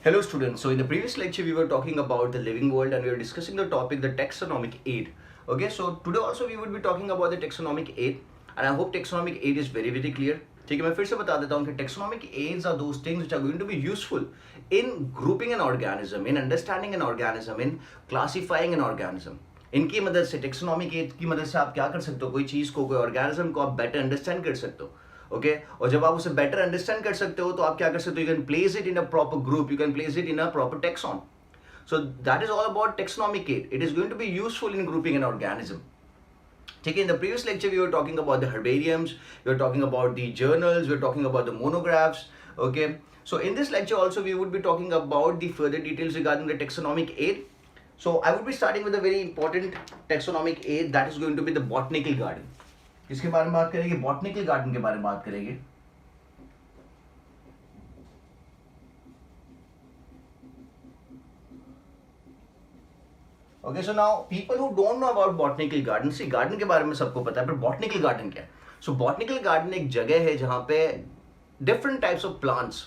Hello students, so in the previous lecture we were talking about the living world and we were discussing the topic the taxonomic aid. Okay, so today also we would be talking about the taxonomic aid and I hope taxonomic aid is very clear. ठीक है, मैं फिर से बता देता हूँ कि taxonomic aids are those things which are going to be useful in grouping an organism, in understanding an organism, in classifying an organism. इनकी मदद से taxonomic aid की मदद से आप क्या कर सकते हो, कोई चीज़ को, कोई organism को आप better understand कर सकते हो. ओके और जब आप उसे बेटर अंडरस्टैंड कर सकते हो तो आप क्या कर सकते हो, you can place it in a proper group, you can place it in a proper taxon. So that is all about taxonomic aid. It is going to be useful in grouping an organism. ठीक है, in the previous lecture we were talking about the herbariums, we were talking about the journals, we were talking about the monographs. Okay, so in this lecture also we would be talking about the further details regarding the taxonomic aid. So I would be starting with a very important taxonomic aid, that is going to be the botanical garden. किसके बारे में बात करेंगे? Botanical garden के बारे में बात करेंगे. Okay, so now people who don't know about botanical garden, see garden के बारे में सबको पता है, पर botanical garden क्या है? So botanical garden एक जगह है जहाँ पे different types of plants,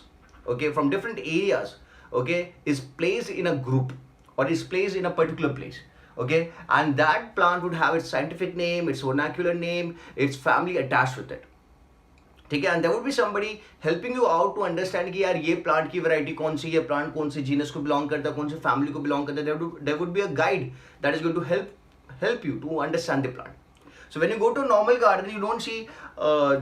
okay, from different areas, okay, is placed in a group or is placed in a particular place. Okay, and that plant would have its scientific name, its vernacular name, its family attached with it. ठीक है, and there would be somebody helping you out to understand कि यार ये plant की variety कौन सी, ये plant कौन सी genus को belong करता है, कौन सी family को belong करता है. There would be a guide that is going to help you to understand the plant. So when you go to a normal garden, you don't see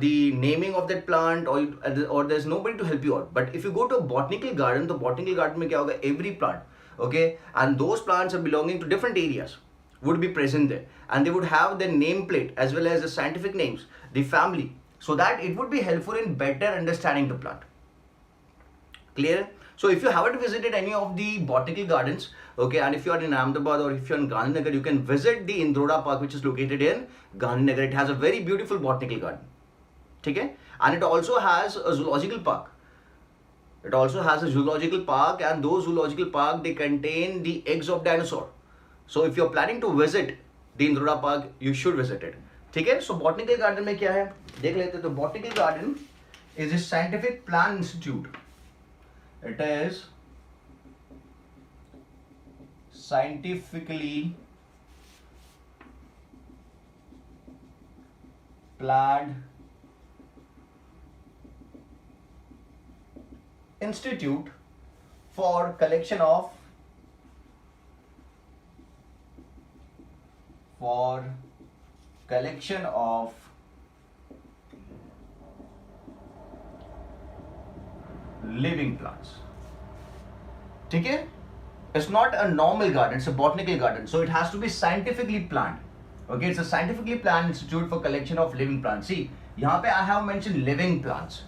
the naming of that plant or there's nobody to help you out. But if you go to a botanical garden, तो botanical garden में क्या होगा, every plant, okay, and those plants are belonging to different areas would be present there, and they would have their nameplate as well as the scientific names, the family, so that it would be helpful in better understanding the plant. Clear? So if you haven't visited any of the botanical gardens, okay, and if you are in Ahmedabad or if you are in Gandhinagar, you can visit the Indroda Park, which is located in Gandhinagar. It has a very beautiful botanical garden. Okay, and it also has a zoological park. It also has a zoological park, and those zoological park, they contain the eggs of dinosaur. So if you're planning to visit the Indroda Park, you should visit it. ठीक है, so botanical garden में क्या है देख लेते हैं. तो botanical garden is a scientific plant institute. It is scientifically planned institute for collection of living plants. ठीक है, it's not a normal garden, it's a botanical garden, so it has to be scientifically planned. Okay, it's a scientifically planned institute for collection of living plants. See, यहाँ पे I have mentioned living plants.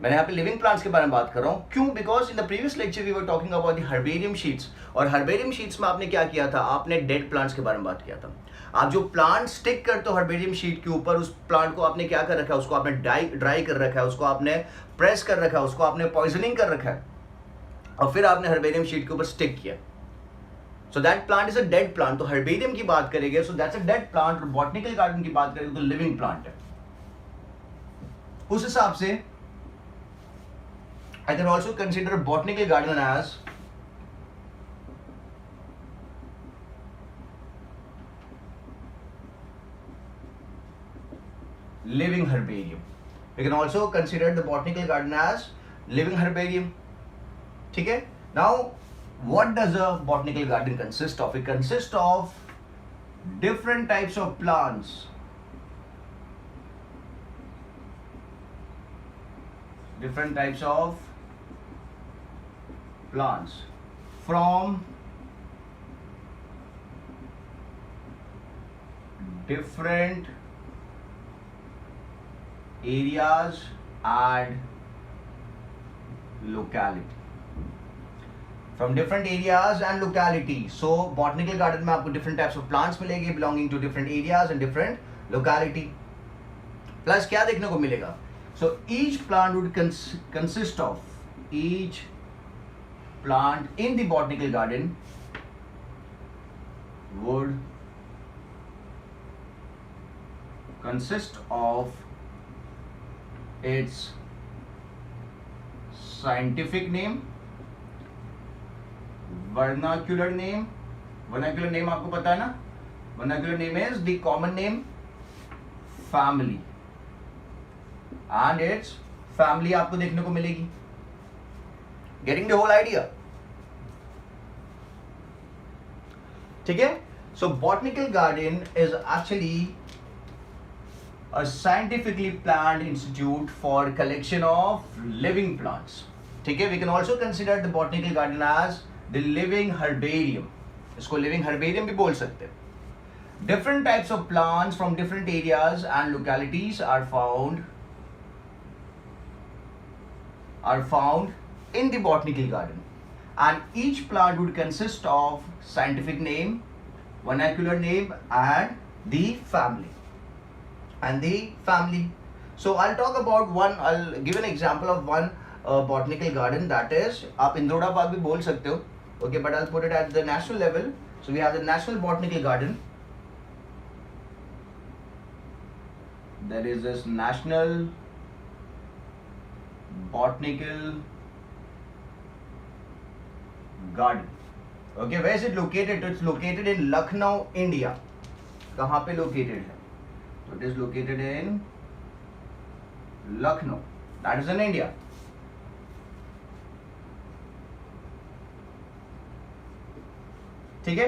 मैंने यहाँ पे living plants के बारे में बात कर रहा हूँ. क्यों? Because in the previous lecture we were talking about the herbarium sheets, और हर्बेरियम शीट्स में आपने क्या किया था, आपने डेड प्लांट्स के बारे में बात किया था. आप जो प्लांट स्टिक करते हो हर्बेरियम शीट के ऊपर, उस प्लांट को आपने क्या कर रखा है, उसको आपने ड्राई कर रखा है, उसको आपने प्रेस कर रखा है, उसको आपने पॉइजनिंग कर रखा है, और फिर आपने हर्बेरियम शीट के ऊपर स्टिक किया. So that plant is a dead plant. तो हर्बेरियम की बात करेंगे, so that's a dead plant. और बॉटनिकल गार्डन की बात करेंगे तो लिविंग प्लांट है. उस हिसाब से I can also consider botanical garden as living herbarium. We can also consider the botanical garden as living herbarium. ठीक है? Now, what does a botanical garden consist of? It consists of different types of plants. Different types of plants from different areas and locality. From different areas and locality. So botanical garden में आपको different types of plants मिलेंगे belonging to different areas and different locality. Plus क्या देखने को मिलेगा? So each plant would consist of each plant in the botanical garden would consist of its scientific name, vernacular name, vernacular name आपको पता है ना, vernacular name is the common name family, and it's family आपको देखने को मिलेगी. Getting the whole idea. ठीक है. So botanical garden is actually a scientifically planned institute for collection of living plants. ठीक है. We can also consider the botanical garden as the living herbarium. इसको living herbarium भी बोल सकते हैं. Different types of plants from different areas and localities are found in the botanical garden, and each plant would consist of scientific name, vernacular name, and the family. So I'll talk about one. I'll give an example of one botanical garden, that is आप इंद्रोड़ा park भी बोल सकते हो. Okay, but I'll put it at the national level. So we have the National Botanical Garden. There is this National Botanical Garden. Okay, where is it located? It's located in Lucknow, India. कहाँ पे located है? So it is located in Lucknow. That is in India. ठीक है.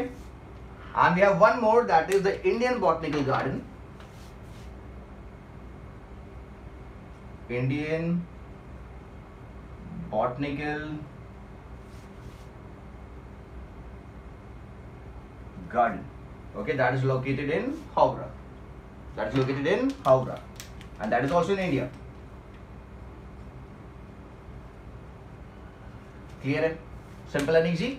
And we have one more, that is the Indian Botanical Garden. Indian Botanical Garden. Okay, that is located in Howrah. That is located in Howrah, and that is also in India. Clear है? Simple and easy.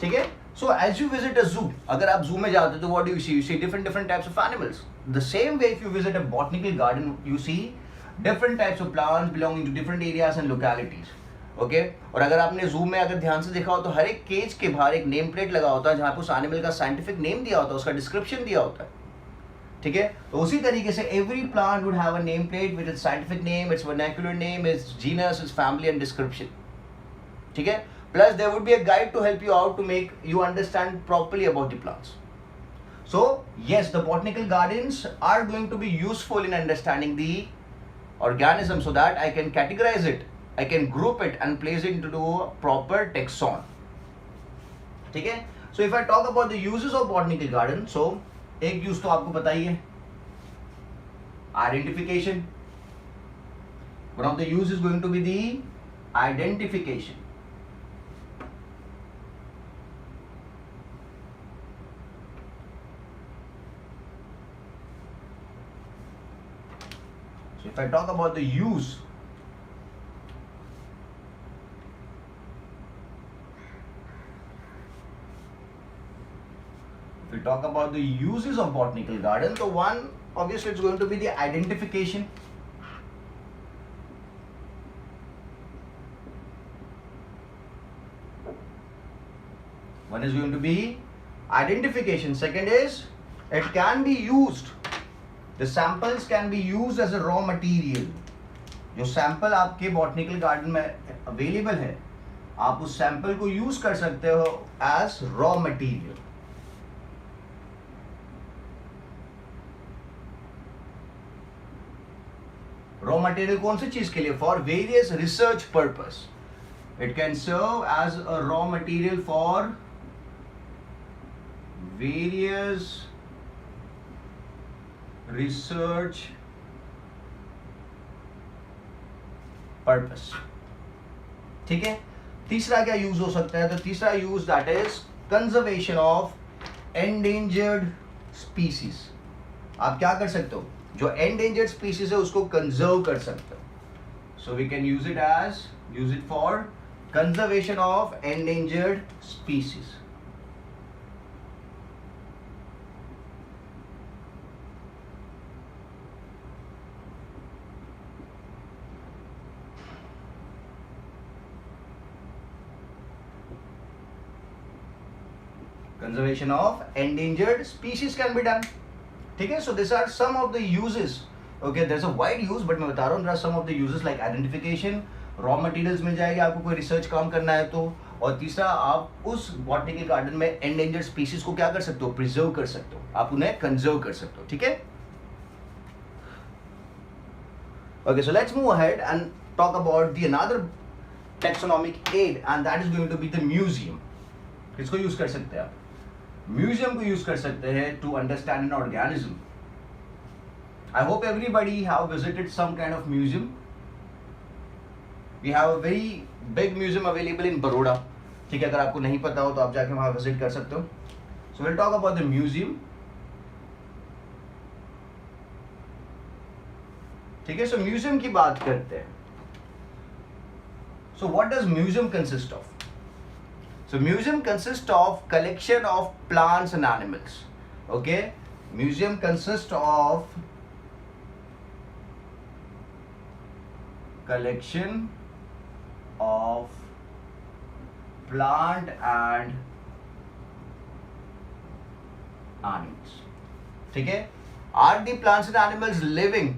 ठीक है. So as you visit a zoo, अगर आप zoo में जाते हो तो what do you see? You see different types of animals. The same way, if you visit a botanical garden, you see different types of plants belonging to different areas and localities. Okay? और अगर आपने zoo में अगर ध्यान से देखा हो तो हर एक केज के बाहर एक नेम प्लेट लगा होता है जहाँ पे उस एनिमल का साइंटिफिक नेम दिया होता है, उसका डिस्क्रिप्शन दिया होता है. ठीक है. तो उसी तरीके से every plant would have a name plate with its scientific name, its vernacular name, its genus, its family and description. ठीक है. Plus there would be a guide to help you out to make you understand properly about the plants. So yes, the botanical gardens are going to be useful in understanding the organism, so that I can categorize it, I can group it and place it into a proper taxon. ठीक है. So if I talk about the uses of botanical garden, so एक use तो आपको पता ही है, identification. One of the use is going to be the identification. So if I talk about the use, if we talk about the uses of botanical garden, so one, obviously it's going to be the identification. One is going to be identification. Second is it can be used. The samples can be used as a raw material. जो sample आपके botanical garden में available है, आप उस sample को use कर सकते हो as raw material. Raw material कौन सी चीज के लिए? For various research purpose. It can serve as a raw material for various research purpose. ठीक है. तीसरा क्या यूज हो सकता है? तो तीसरा use that is conservation of endangered species. आप क्या कर सकते हो? जो एंडेंजर्ड स्पीसीज है उसको कंजर्व कर सकते हो. So we can use it for conservation of endangered species. Conservation of endangered species can be done. ठीक है. So these are some of the uses. Okay, there's a wide use, but मैं बता रहा हूँ there are some of the uses like identification, raw materials मिल जाएगी आपको कोई research काम करना है तो, और तीसरा आप उस बॉटनिकल गार्डन में एंडेंजर्ड स्पीशीज को क्या कर सकते हो, प्रिजर्व कर सकते हो, आप उन्हें कंजर्व कर सकते हो, ठीक है। Okay, so let's move ahead and talk about the another taxonomic aid, and that is going to be the museum. किसको यूज कर सकते हैं आप, म्यूजियम को यूज कर सकते हैं to understand an organism. I hope everybody have visited some kind of museum. We have a very big museum available in Baroda, ठीक है, अगर आपको नहीं पता हो तो आप जाके वहां विजिट कर सकते हो। So will talk about the museum, ठीक है। सो म्यूजियम की बात करते हैं। So what does museum consist of? So museum consists of collection of plants and animals. Okay, museum consists of collection of plant and animals. ठीक है? Are the plants and animals living?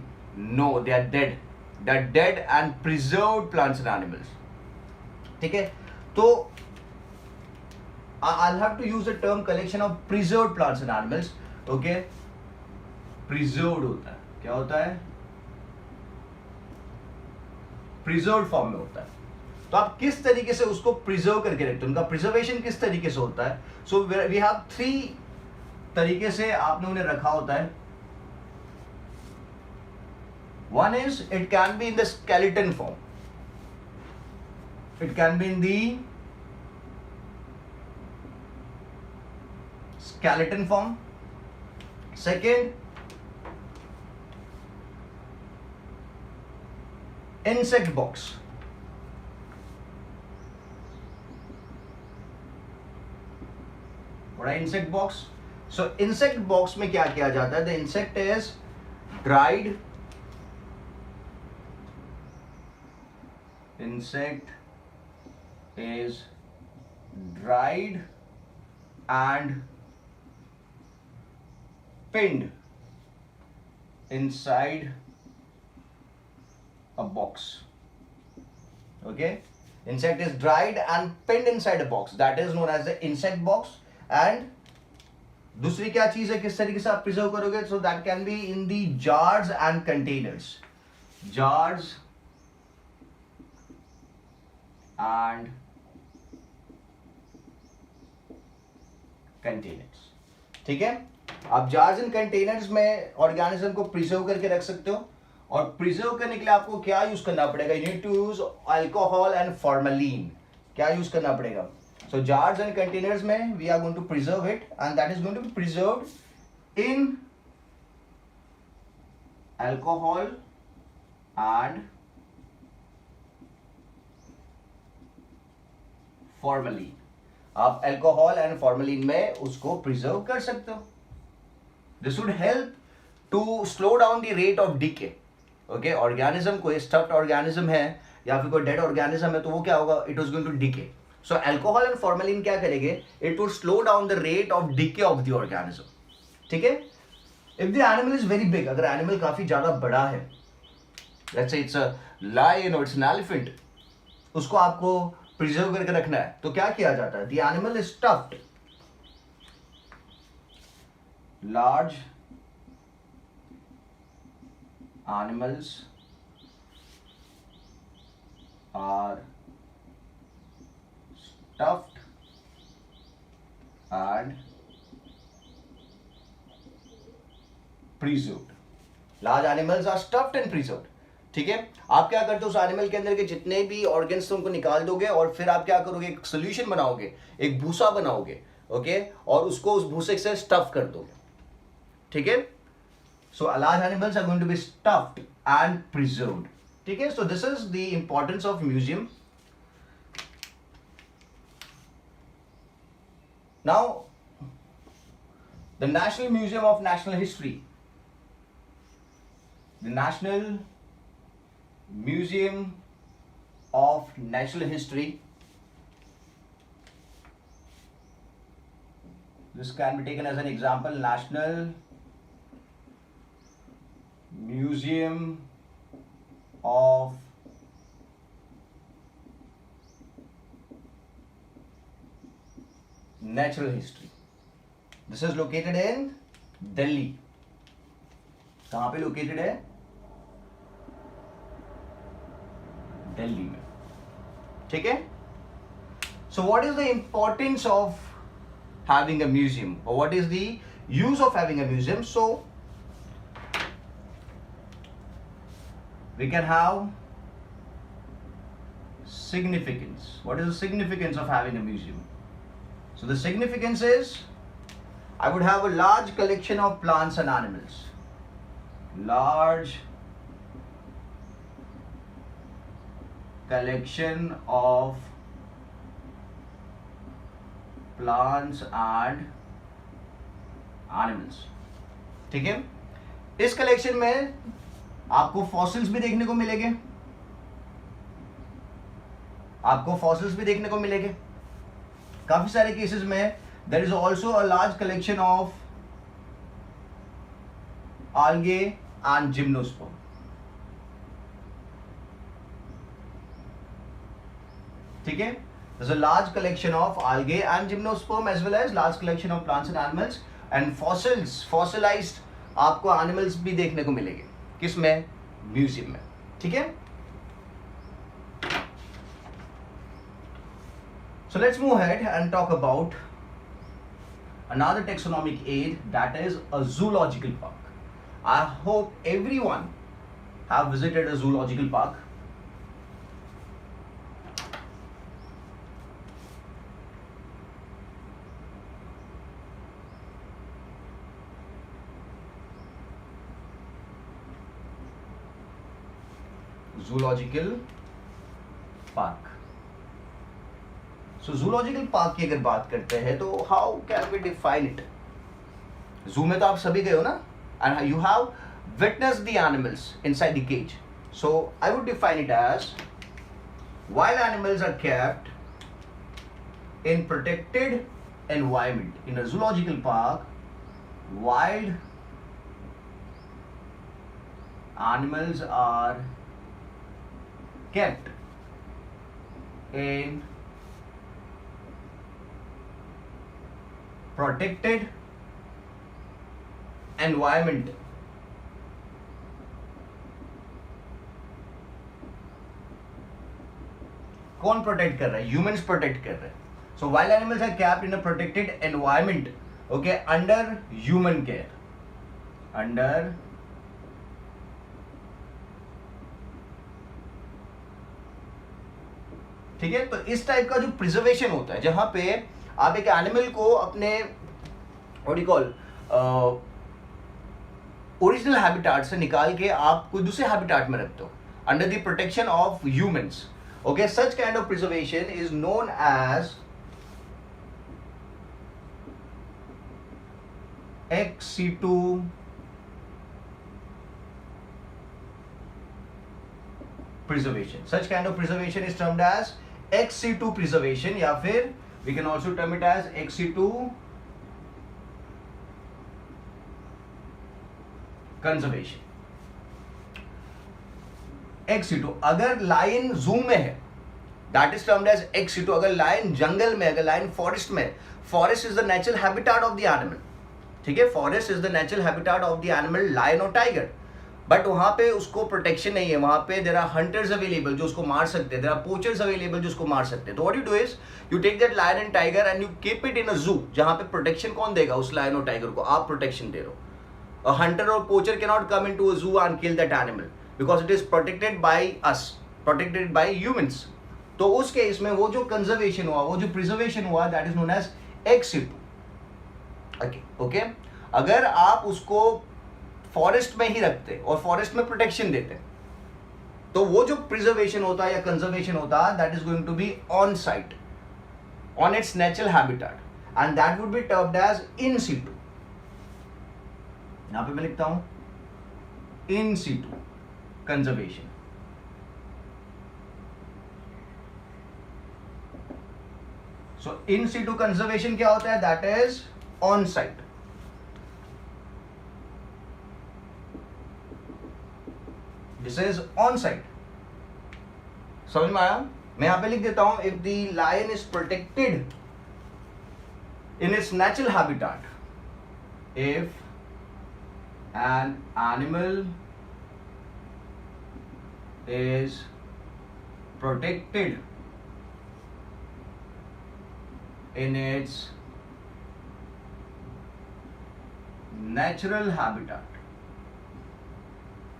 No, they are dead. They are dead and preserved plants and animals. ठीक है? तो I'll have to use the term collection of preserved plants and animals. Okay, preserved होता है, क्या होता है? preserved form में होता है। तो आप किस तरीके से उसको प्रिजर्व करके रखते हो, उनका प्रिजर्वेशन किस तरीके से होता है? सो वी हैव 3 तरीके से आपने उन्हें रखा होता है। One is it can be in the skeleton form, it can be in the skeleton form. Second, insect box. What are insect box? So insect box में क्या किया जाता है? The insect is dried. Insect is dried and pinned inside a box. Okay, insect is dried and pinned inside a box, that is known as the insect box. And दूसरी क्या चीज है, किस तरीके से आप प्रिजर्व करोगे? So that can be in the jars and containers. Jars and containers, ठीक है। आप जार्स एंड कंटेनर्स में ऑर्गेनिज्म को प्रिजर्व करके रख सकते हो, और प्रिजर्व करने के लिए आपको क्या यूज करना पड़ेगा? You need to use alcohol and formalin. क्या यूज करना पड़ेगा? सो जार्स एंड कंटेनर्स में we are going to preserve it, and that is going to be preserved in alcohol and formalin. आप अल्कोहल एंड फॉर्मलिन में उसको preserve कर सकते हो। This would help to slow down the rate of decay. Okay, organism कोई stuffed organism है या फिर कोई dead organism है, तो वो क्या होगा? It is going to decay. So alcohol and formalin क्या करेंगे? It would slow down the rate of decay of the organism. ठीक है? If the animal is very big, अगर animal काफी ज्यादा बड़ा है, let's say it's a lion or it's an elephant, उसको आपको प्रिजर्व करके रखना है, तो क्या किया जाता है? The animal is stuffed. Large animals are stuffed and preserved. Large animals are stuffed and preserved. ठीक है, आप क्या करते हो? उस एनिमल के अंदर के जितने भी ऑर्गन्स उनको निकाल दोगे, और फिर आप क्या करोगे? एक सोल्यूशन बनाओगे, एक भूसा बनाओगे, ओके, और उसको उस भूसे से स्टफ कर दोगे, ठीक है। So large animals are going to be stuffed and preserved, ठीक है। So this is the importance of museum. Now the national museum of national history, the national museum of national history, this can be taken as an example, National Museum of Natural history. This is located in Delhi. कहाँ पे located है? दिल्ली में. ठीक है? So what is the importance of having a museum, or what is the use of having a museum? So we can have significance. What is the significance of having a museum? So the significance is, I would have a large collection of plants and animals. Large collection of plants and animals. ठीक है? इस collection में आपको fossils भी देखने को मिलेंगे. आपको फॉसिल्स भी देखने को मिलेंगे. काफी सारे केसेस में there is also a large collection of algae and gymnosperm. ठीक है? There's a large collection of algae and gymnosperm as well as large collection of plants and animals and fossils, fossilized आपको animals भी देखने को मिलेंगे. किसमें? Museum में. ठीक है? So let's move ahead and talk about another taxonomic aid, that is a zoological park. I hope everyone have visited a zoological park. Zoological park. So zoological park की अगर बात करते हैं तो how can we define it? Zoo में तो आप सभी गए हो ना? And you have witnessed the animals inside the cage. So I would define it as, wild animals are kept in protected environment. In a zoological park, wild animals are kept in protected environment. कौन protect कर रहा है? Humans protect कर रहे हैं. So wild animals are capped in a protected environment, okay, under human care. Under ठीक है? तो इस टाइप का जो प्रिजर्वेशन होता है, जहां पे आप एक एनिमल को अपने what you call original habitat से निकाल के आप कोई दूसरे हैबिटाट में रखते हो under the protection of humans. Okay, such kind of preservation is known as ex situ preservation. Such kind of preservation is termed as ex situ preservation, या फिर we can also term it as ex situ conservation. Ex situ, अगर lion zoo में है that is termed as ex situ. अगर lion जंगल में, अगर lion forest में, forest is the natural habitat of the animal. ठीक है? Forest is the natural habitat of the animal, lion और टाइगर. बट वहां पे उसको प्रोटेक्शन नहीं है. वहां पे देयर आर हंटर्स अवेलेबल जो उसको मार सकते हैं. देयर आर पोचर्स अवेलेबल जो उसको मार सकते हैं. तो what you do is you take that lion and tiger and you keep it in a zoo, जहां पे प्रोटेक्शन कौन देगा? उस लायन और टाइगर को आप प्रोटेक्शन दे रहे हो. A hunter or poacher cannot come into a zoo and kill that animal because it is protected by us, protected by humans. तो उस केस में वो जो कंजर्वेशन हुआ, वो जो प्रिजर्वेशन हुआ, that is known as ex situ. Okay, अगर आप उसको फॉरेस्ट में ही रखते और फॉरेस्ट में प्रोटेक्शन देते तो वो जो प्रिजर्वेशन होता या कंजर्वेशन होता, that is going to be on site, on its natural habitat, and that would be termed as in situ. यहां पे मैं लिखता हूं इन सिटू कंजर्वेशन. सो इन सिटू कंजर्वेशन क्या होता है? That is on site. This is on site. समझ में आया? मैं यहां पे लिख देता हूं, if the lion is protected in its natural habitat, if an animal is protected in its natural habitat,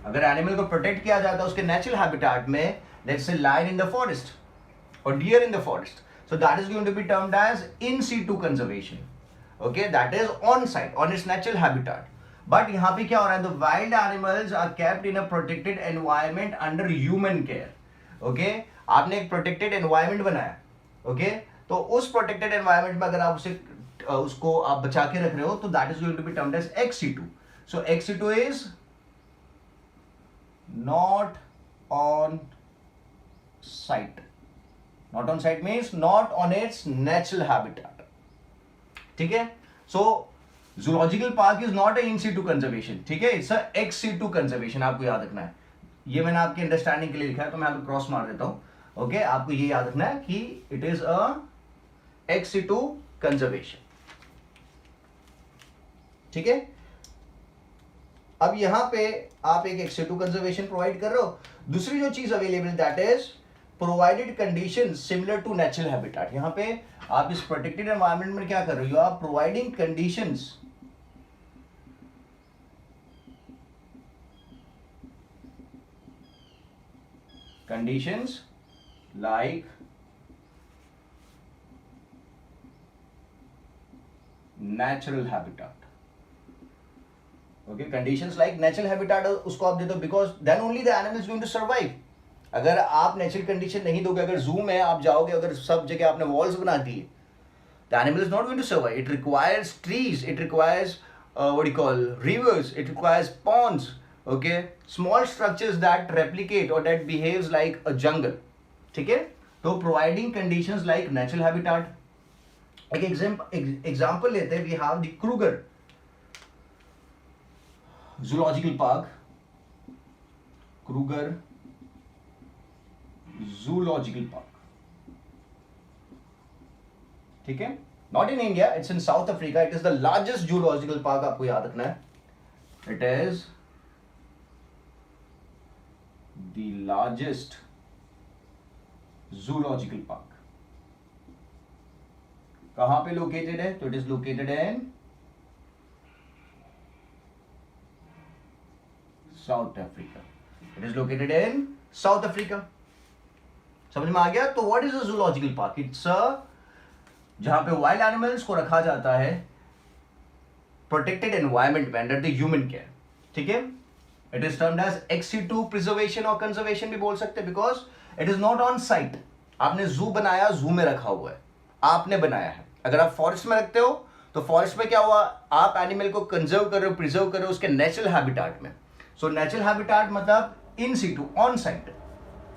अगर एनिमल को प्रोटेक्ट किया जाता है उसके नेचुरल हैबिटेट में, let's say lion in the forest और deer in the forest, so that is going to be termed as in situ conservation. Okay, that is on site, on its natural habitat. But यहाँ पे क्या हो रहा है, the wild animals are kept in a protected environment under human care. Okay, आपने एक protected environment बनाया. Okay, तो उस protected environment में अगर आप उसको आप बचा के रख रहे हो, तो that is going to be termed as ex situ. So ex situ is not on site. Not on site means not on its natural habitat. ठीक है? So zoological park is not a in situ conservation. ठीक है? It's a ex situ conservation. आपको याद रखना है. ये मैंने आपके अंडरस्टैंडिंग के लिए लिखा है, तो मैं आपको क्रॉस मार देता हूं. ओके, आपको ये याद रखना है कि it is a ex situ conservation. ठीक है? अब यहां पे आप एक ex situ conservation प्रोवाइड कर रहे हो. दूसरी जो चीज available that is provided conditions similar to natural habitat. यहां पे आप इस प्रोटेक्टेड एनवायरनमेंट में क्या कर रहे हो, आप providing conditions like natural habitat. Okay, conditions like natural habitat उसको आप दे दो, because then only the animal is going to survive. अगर आप नेचुरल कंडीशन नहीं दोगे, अगर जू में आप जाओगे, अगर सब जगह आपने वॉल्स बना दी, the animal is not going to survive. It requires trees, it requires what you call rivers, it requires ponds, okay, small structures that replicate और that behaves like a jungle. ठीक है, तो providing conditions like natural habitat. एक example लेते हैं, we have the Kruger zoological park, Kruger zoological park. ठीक है, not in India, it's in South Africa. It is the largest zoological park. आपको याद रखना है, it is the largest zoological park. कहां पे लोकेटेड है, तो it is located in South Africa. It is located in South Africa. समझ में आ गया. तो what is a zoological park? It's a जहां पे वाइल्ड एनिमल्स को रखा जाता है प्रोटेक्टेड एनवायरनमेंट में अंडर द ह्यूमन केयर. ठीक है, it is termed as ex situ preservation और कंजर्वेशन भी बोल सकते हैं, because it is not on site. आपने जू बनाया, जू में रखा हुआ है, आपने बनाया है. अगर आप फॉरेस्ट में रखते हो, तो फॉरेस्ट में क्या हुआ, आप एनिमल को कंजर्व कर रहे हो, प्रिजर्व कर रहे हो उसके नेचुरल हैबिटेट में. सो नेचुरल हैबिटेट मतलब इन situ, on site.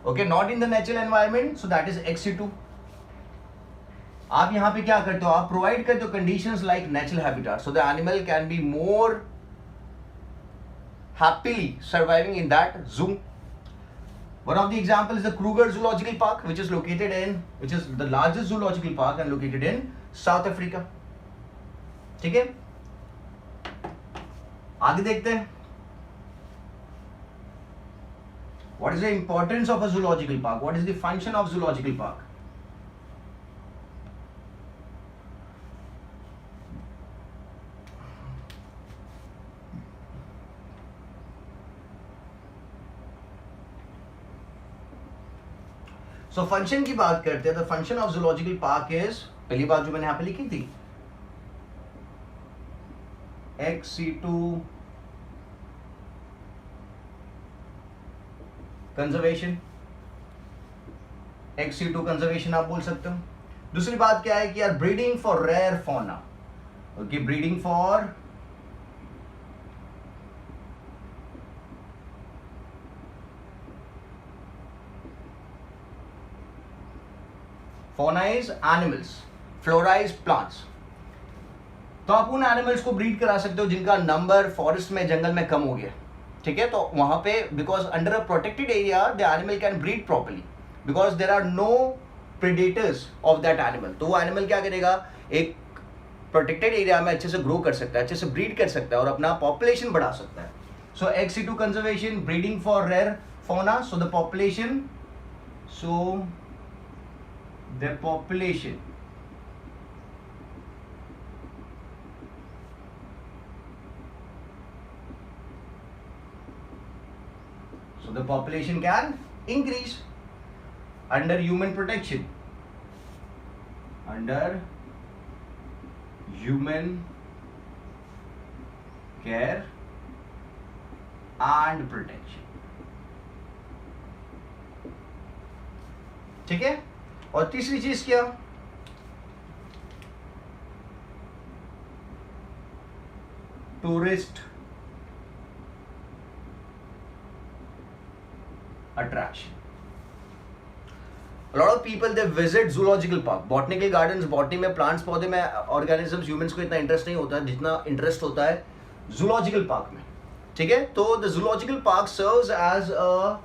Okay, not in the natural environment, so that is ex situ. आप यहां पे क्या करते हो, आप प्रोवाइड करते हो conditions like natural habitat, so the animal can be more happily surviving in that जू. One of the example is the Kruger Zoological Park, which is the largest zoological park and located in South Africa. ठीक है, आगे देखते हैं. What is the importance of a zoological park? What is the function of zoological park? So function की बात करते हैं. तो function of zoological park is, पहली बात जो मैंने यहां पे लिखी थी, ex situ conservation. ex situ conservation आप बोल सकते हो. दूसरी बात क्या है कि यार breeding for rare fauna. Okay, breeding for fauna is animals, flora is plants. तो आप उन एनिमल्स को ब्रीड करा सकते हो जिनका नंबर फॉरेस्ट में, जंगल में कम हो गया. ठीक है, तो वहां पे because under a protected area the animal can breed properly, because there are no predators of that animal. तो वो एनिमल क्या करेगा, एक प्रोटेक्टेड एरिया में अच्छे से ग्रो कर सकता है, अच्छे से ब्रीड कर सकता है और अपना पॉपुलेशन बढ़ा सकता है. So ex situ conservation, breeding for rare fauna, so the population can increase under human protection, under human care and protection. ठीक है. और तीसरी चीज क्या? Tourist attraction. A lot of people they visit zoological park, botanical gardens. Botany में plants पौधे में organisms humans को इतना इंटरेस्ट नहीं होता जितना इंटरेस्ट होता है जूलॉजिकल पार्क में. ठीक है. तो the zoological park serves as a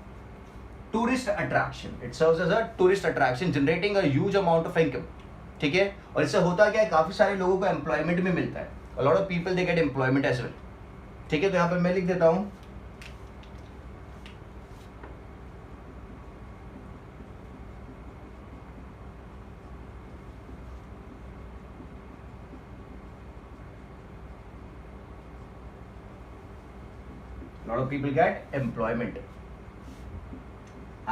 tourist attraction. It serves as a tourist attraction generating a huge amount of income. ठीक है. और इससे होता क्या है, काफी सारे लोगों को एम्प्लॉयमेंट भी मिलता है. A lot of people they get employment as well. ठीक है. तो यहाँ पे मैं लिख देता हूँ a lot of people get employment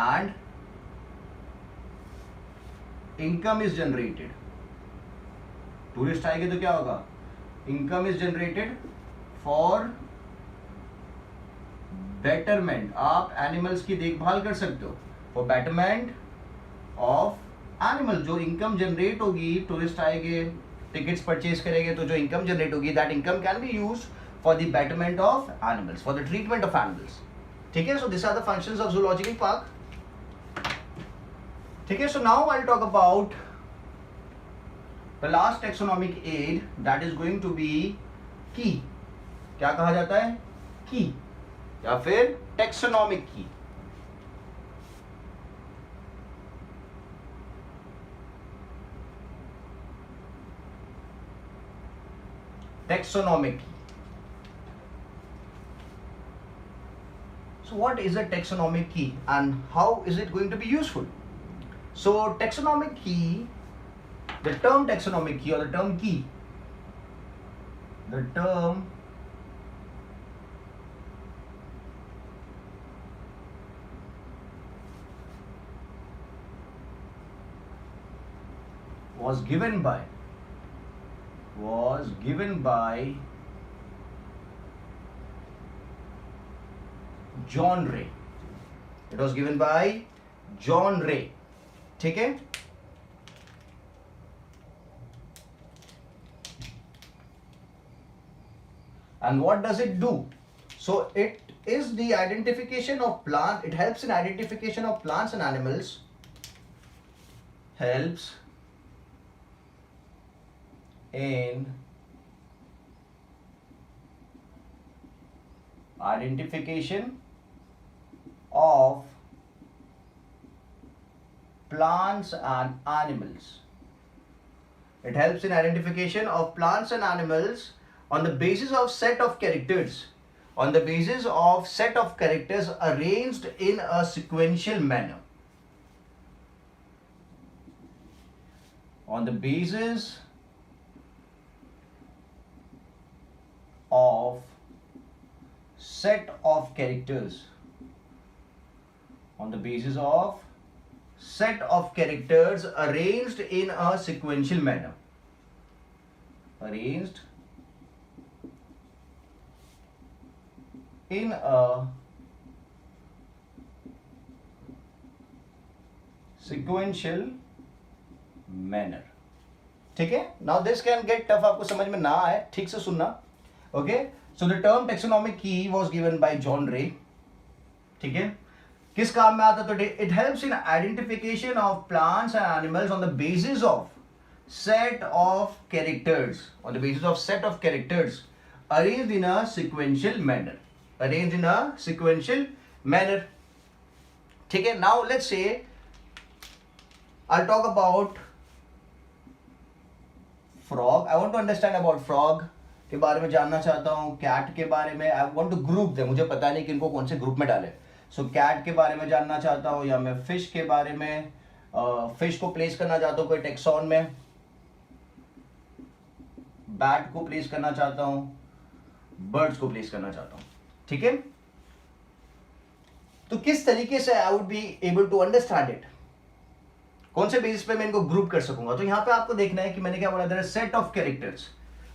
and income is generated. Tourist आएंगे तो क्या होगा, income is generated for betterment. आप एनिमल्स की देखभाल कर सकते हो फॉर बेटरमेंट ऑफ एनिमल. जो इनकम जनरेट होगी, टूरिस्ट आएंगे, टिकट्स परचेज करेंगे, तो जो इनकम जनरेट होगी that income can be used for the betterment of animals, for the treatment of animals. ठीक है. So these are the functions of zoological park. ठीक है. So now I'll talk about the last taxonomic aid, that is going to be key. क्या कहा जाता है, की या फिर taxonomic key. Taxonomic key. So what is a taxonomic key and how is it going to be useful? So taxonomic key, the term taxonomic key or the term key, the term was given by John Ray. It was given by John Ray. ठीक है. And what does it do? So it is the identification of plant. It helps in identification of plants and animals. Helps in identification of plants and animals. It helps in identification of plants and animals on the basis of set of characters. On the basis of set of characters arranged in a sequential manner. On the basis of set of characters, on the basis of set of characters arranged in a sequential manner, arranged in a sequential manner. ठीक है. Now this can get tough, आपको समझ में ना आए ठीक से सुनना. Okay. So the term taxonomic key was given by John Ray. ठीक है. किस काम में आता? तो it helps in identification of plants and animals on the basis of set of characters, on the basis of set of characters arranged in a sequential manner, arranged in a sequential manner. ठीक है. Now let's say I'll talk about frog, I want to understand about frog के बारे में जानना चाहता हूँ, cat के बारे में, आई वांट टू ग्रुप दे, मुझे पता नहीं कि इनको कौन से ग्रुप में डाले। सो कैट के बारे में जानना चाहता हूँ, या मैं फिश के बारे में, फिश को प्लेस करना चाहता हूँ कोई टेक्सॉन में, बैट को प्लेस करना चाहता हूँ, बर्ड्स को प्लेस करना चाहता हूँ, ठीक है। तो किस तरीके से I would be able to understand it, कौन से बेसिस पे मैं इनको ग्रुप कर सकूंगा। तो यहां पे आपको देखना है कि मैंने क्या बोला, there are set of characters,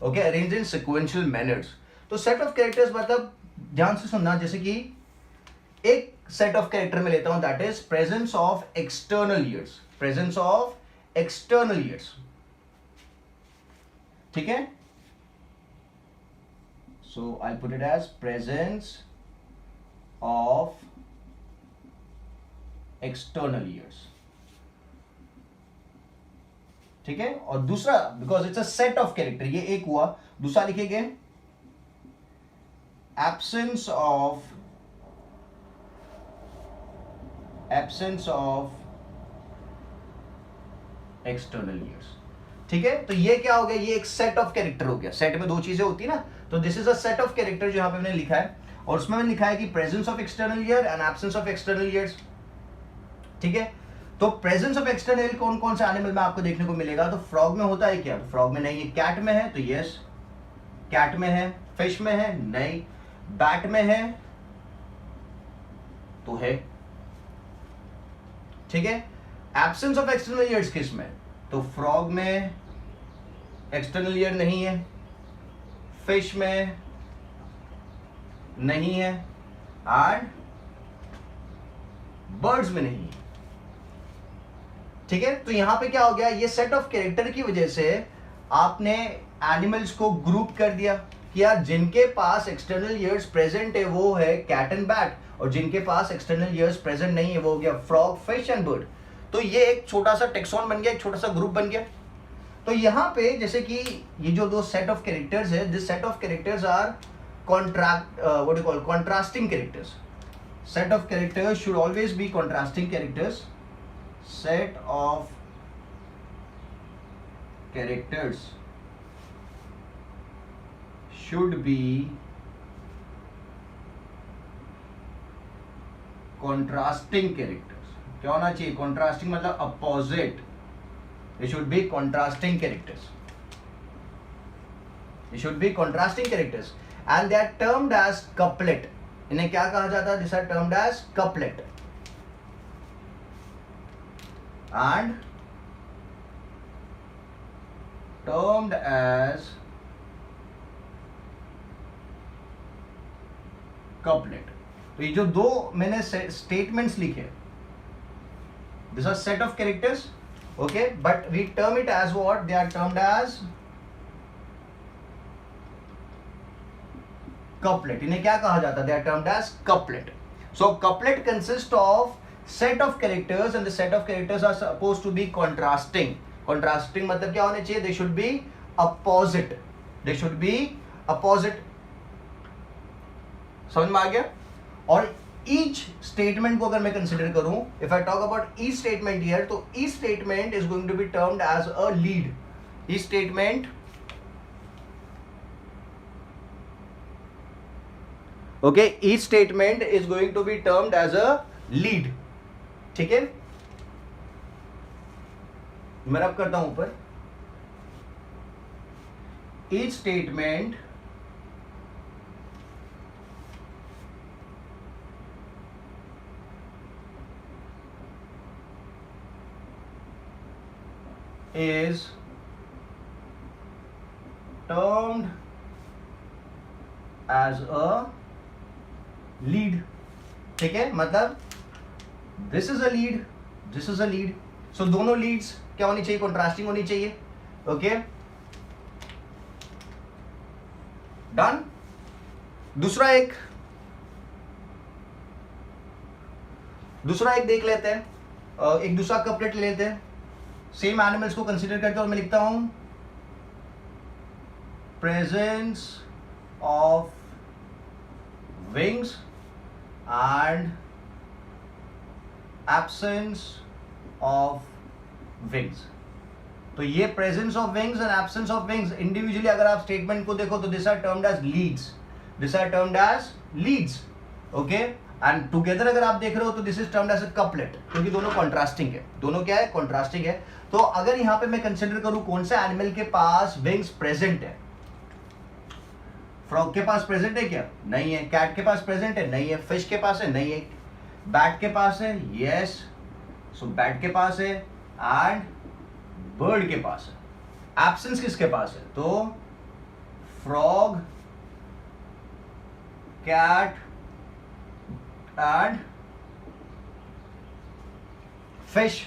okay, arrange in sequential manners. तो सेट ऑफ कैरेक्टर्स मतलब ध्यान से सुनना, जैसे कि एक सेट ऑफ कैरेक्टर में लेता हूं, that is presence of external ears, presence of external ears, ठीक है। So I put it as presence of external ears, ठीक है। और दूसरा, because it's a set of character, ये एक हुआ। दूसरा लिखेंगे एब्सेंस ऑफ एक्सटर्नल ईयर्स, ठीक है। तो ये क्या हो गया, ये एक सेट ऑफ कैरेक्टर हो गया। सेट में दो चीजें होती है ना, तो this is a set of character जो यहां पे मैंने लिखा है, और उसमें मैंने लिखा है कि presence of external ear and absence of external ears, ठीक है। तो प्रेजेंस ऑफ एक्सटर्नल कौन कौन से एनिमल में आपको देखने को मिलेगा, तो फ्रॉग में होता है क्या, फ्रॉग में नहीं है। कैट में है तो यस, कैट में है। फिश में है नहीं। बैट में है तो है, ठीक है। एब्सेंस ऑफ एक्सटर्नल ईयर्स किस में, तो फ्रॉग में एक्सटर्नल ईयर नहीं है, फिश में नहीं है, एंड बर्ड्स में नहीं है, ठीक है। तो यहां पे क्या हो गया, ये सेट ऑफ कैरेक्टर की वजह से आपने एनिमल्स को ग्रुप कर दिया कि यार जिनके पास एक्सटर्नल ईयर्स प्रेजेंट है वो है कैट एंड बैट, और जिनके पास एक्सटर्नल ईयर्स प्रेजेंट नहीं है वो हो गया फ्रॉग, फिश एंड बर्ड। तो ये एक छोटा सा टेक्सॉन बन गया, एक छोटा सा ग्रुप बन गया। तो यहां पे जैसे कि ये जो दो सेट ऑफ कैरेक्टर्स है, this set of characters are what you call contrasting characters. Set of characters should always be contrasting characters. Set of characters should be contrasting characters. क्या होना चाहिए, contrasting मतलब opposite, they should be contrasting characters, they should be contrasting characters and they are termed as couplet. इन्हें क्या कहा जाता है, these are termed as couplet and termed as couplet. तो ये जो दो मैंने स्टेटमेंट्स लिखे, this are set of characters, okay, but we term it as what, they are termed as couplet. इन्हें क्या कहा जाता है, they are termed as couplet. So couplet consists of set of characters and the set of characters are supposed to be contrasting. Contrasting मतलब क्या होने चाहिए, they should be opposite, they should be opposite. समझ में आ गया। और each statement को अगर मैं consider करूं, if I talk about each statement here, तो each statement is going to be termed as a lead. Each statement, okay, each statement is going to be termed as a lead, ठीक है। मैं रब करता हूं ऊपर, each statement is termed as a lead, ठीक है। मतलब this is a lead, this is a lead, so दोनों लीड्स क्या होनी चाहिए, कॉन्ट्रास्टिंग होनी चाहिए, ओके, डन। दूसरा एक देख लेते हैं, एक दूसरा कपलेट ले लेते हैं, सेम एनिमल्स को कंसीडर करके, और मैं लिखता हूं presence of wings and absence of wings, तो ये presence of wings and absence of wings individually अगर आप स्टेटमेंट को देखो तो this are termed as leads, this are termed as leads, okay, and together अगर आप देख रहे हो तो this is termed as a couplet, क्योंकि दोनों कॉन्ट्रास्टिंग है, दोनों क्या है, कॉन्ट्रास्टिंग है। तो अगर यहाँ पे मैं कंसिडर करूं कौन सा एनिमल के पास विंग्स प्रेजेंट है, फ्रॉग के पास प्रेजेंट है क्या, नहीं है, कैट के पास प्रेजेंट है, नहीं है, फिश के पास है, नहीं है, बैट के पास है, यस, सो बैट के पास है, एंड बर्ड के पास है। एब्सेंस किसके पास है, तो फ्रॉग, कैट एंड फिश।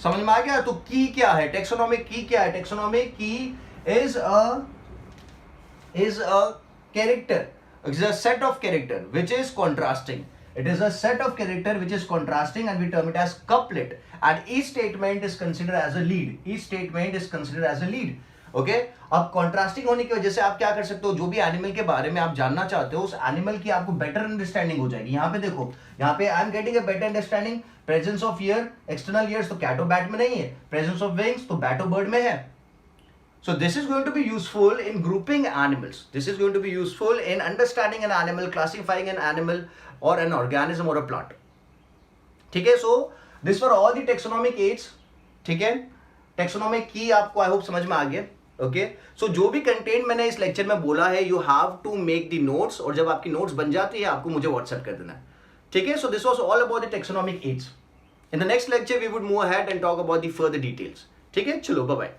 समझ में आ गया। तो की क्या है, टेक्सोनॉमिक की क्या है, टेक्सोनॉमिक की is a character, it is a set of character which is contrasting, it is a set of character which is contrasting and we term it as couplet, and each statement is considered as a lead, each statement is considered as a lead, okay. अब contrasting होने की वजह से आप क्या कर सकते हो, जो भी एनिमल के बारे में आप जानना चाहते हो उस एनिमल की आपको बेटर अंडरस्टैंडिंग हो जाएगी। यहाँ पे देखो, यहाँ पे I am getting a better understanding, presence of year, external years तो कैट और बैट में नहीं है, प्रेजेंस ऑफ विंग्स तो बैट और बर्ड में है। So this is going to be useful in grouping animals. This is going to be useful in understanding an animal, classifying an animal or an organism or a plant. ठीक है, so this were all the taxonomic aids. ठीक है, taxonomic key आपको I hope समझ में आ गया। Okay, सो जो भी कंटेंट मैंने इस लेक्चर में बोला है, you have to make the notes, और जब आपकी नोट्स बन जाती है आपको मुझे व्हाट्सएप कर देना है। ठीक है, so this was all about the taxonomic aids. In the next lecture we would move ahead and talk about the further details. ठीक है, चलो बाय बाय।